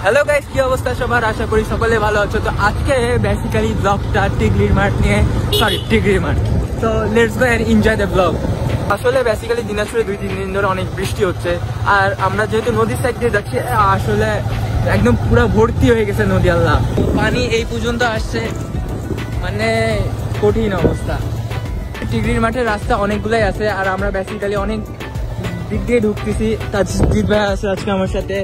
Hello guys, কি অবস্থা সবার? আশা করি সকলে ভালো আছো। তো আজকে বেসিক্যালি ব্লগটা টিগরির মাঠ নিয়ে, টিগরির মাঠ। তো let's go and enjoy the vlog. আসলে বেসিক্যালি দিনাজপুরে 2-3 দিন ধরে অনেক বৃষ্টি হচ্ছে, আর আমরা যেহেতু নদীর সাইড দিয়ে যাচ্ছি, আসলে একদম পুরো ভর্তি হয়ে গেছে নদী। আল্লাহ, পানি এই পর্যন্ত আসছে, মানে কঠিন অবস্থা। টিগরির মাঠের রাস্তা অনেকগুলাই আছে, আর আমরা বেসিক্যালি অনেক দিক দিয়ে ঢুকতেছি। তাজদিদ ভাই আছে আজকে আমার সাথে।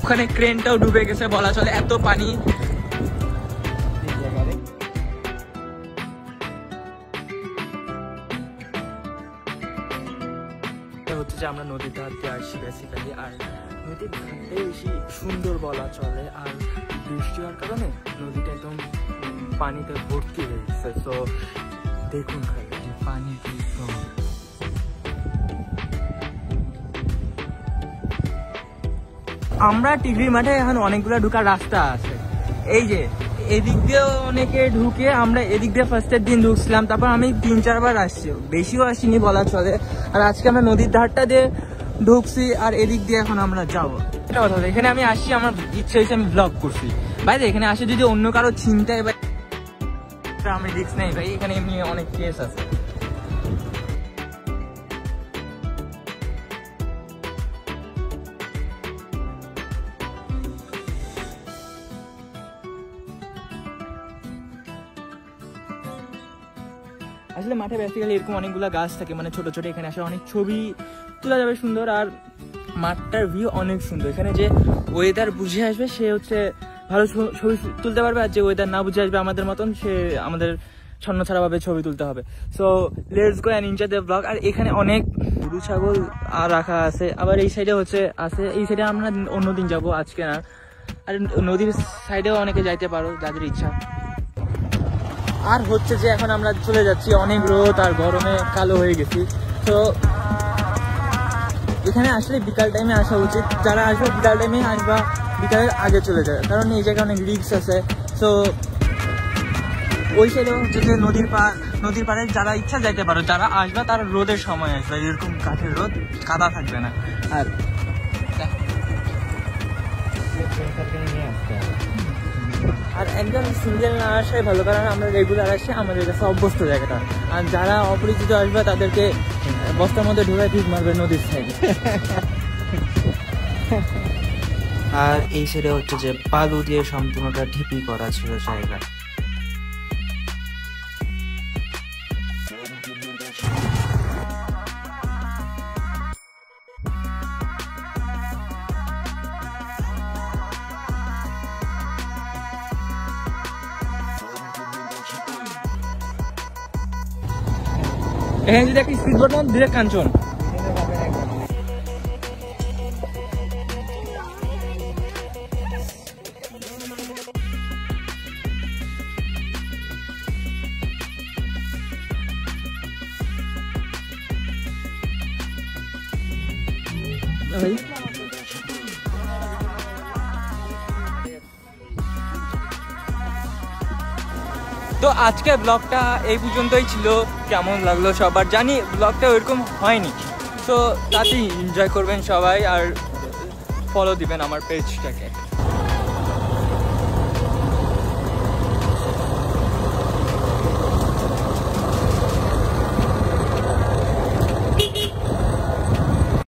ওখানে ক্রেনটাও ডুবে গেছে বলা চলে, এত পানি। হচ্ছে যে আমরা নদীর ধার দিয়ে আসছি বেসিক্যালি, আর নদীর ধারটাই বেশি সুন্দর বলা চলে। আর বৃষ্টি হওয়ার কারণে নদীটা একদম পানিতে ভর্তি হয়ে গেছে। তো দেখুন খালি পানি একদম। আমরা টিগরি মাঠে এখন অনেকগুলো ঢুকার রাস্তা আছে। এই যে এদিক দিয়েও অনেকে ঢুকে, আমরা এদিক দিয়ে ফার্স্টের দিন ঢুকছিলাম, তারপর আমি 3-4 বার আসছি, বেশিও আসিনি বলা চলে। আর আজকে আমরা নদীর ধারটা দিয়ে ঢুকছি, আর এদিক দিয়ে এখন আমরা যাবো। এটা কথা হলো, এখানে আমি আসছি, আমার ইচ্ছে হয়েছে আমি ব্লগ করছি। ভাই এখানে আসে যদি অন্য কারো চিন্তায় ভাই আমি রিস্ক নেই ভাই, এখানে এমনি অনেক কেস আছে। আসলে মাঠে বেসিক্যালি এরকম অনেকগুলো গাছ থাকে, মানে ছোট ছোট। এখানে আসলে অনেক ছবি তোলা যাবে সুন্দর, আর মাঠটার ভিউ অনেক সুন্দর। এখানে যে ওয়েদার বুঝে আসবে সে হচ্ছে ভালো ছবি তুলতে পারবে, আর যে ওয়েদার না বুঝে আসবে আমাদের মতন, সে আমাদের ছন্ন ছাড়া ভাবে ছবি তুলতে হবে। So let's go and enjoy the blog. আর এখানে অনেক গরু ছাগল রাখা আছে, আবার এই সাইডে হচ্ছে আছে, এই সাইডে আমরা অন্যদিন যাবো, আজকে না। আর নদীর সাইডেও অনেকে যাইতে পারো যাদের ইচ্ছা। আর হচ্ছে যে এখন আমরা চলে যাচ্ছি, অনেক রোদ আর গরমে কালো হয়ে গেছি। তো এখানে আসলে বিকাল টাইমে আসা উচিত, যারা আসবে বিকাল টাইমে আসবা, বিকালের আগে চলে যাবে, কারণ এই জায়গায় অনেক রিস্ক আছে। তো ওই সাইডে হচ্ছে যে নদীর পাড়ে যারা ইচ্ছা যাইতে পারো, যারা আসবে তারা রোদের সময় আসবে, এরকম কাঠের রোদ, কাদা থাকবে না। আর একদম সিঙ্গেল না আসাই ভালো, কারণ আমরা রেগুলার আসি, আমাদের কাছে অভ্যস্ত জায়গাটা। আর যারা অপরিচিত আসবে তাদেরকে বস্তার মধ্যে ঢুকে ঠিক মারবে নদীর সাইডে। আর এই সাইডে হচ্ছে যে বালু দিয়ে সম্পূর্ণটা ঢিপি করা ছিল জায়গা। এখানে যদি একটা স্পিড বোট ডিরেক্ট কাঞ্চন। তো আজকের ব্লগটা এই পর্যন্তই ছিল। কেমন লাগলো সবার জানি, ব্লগটা ওইরকম হয়নি। তো তাতেই এনজয় করবেন সবাই, আর ফলো দিবেন আমার পেজটাকে।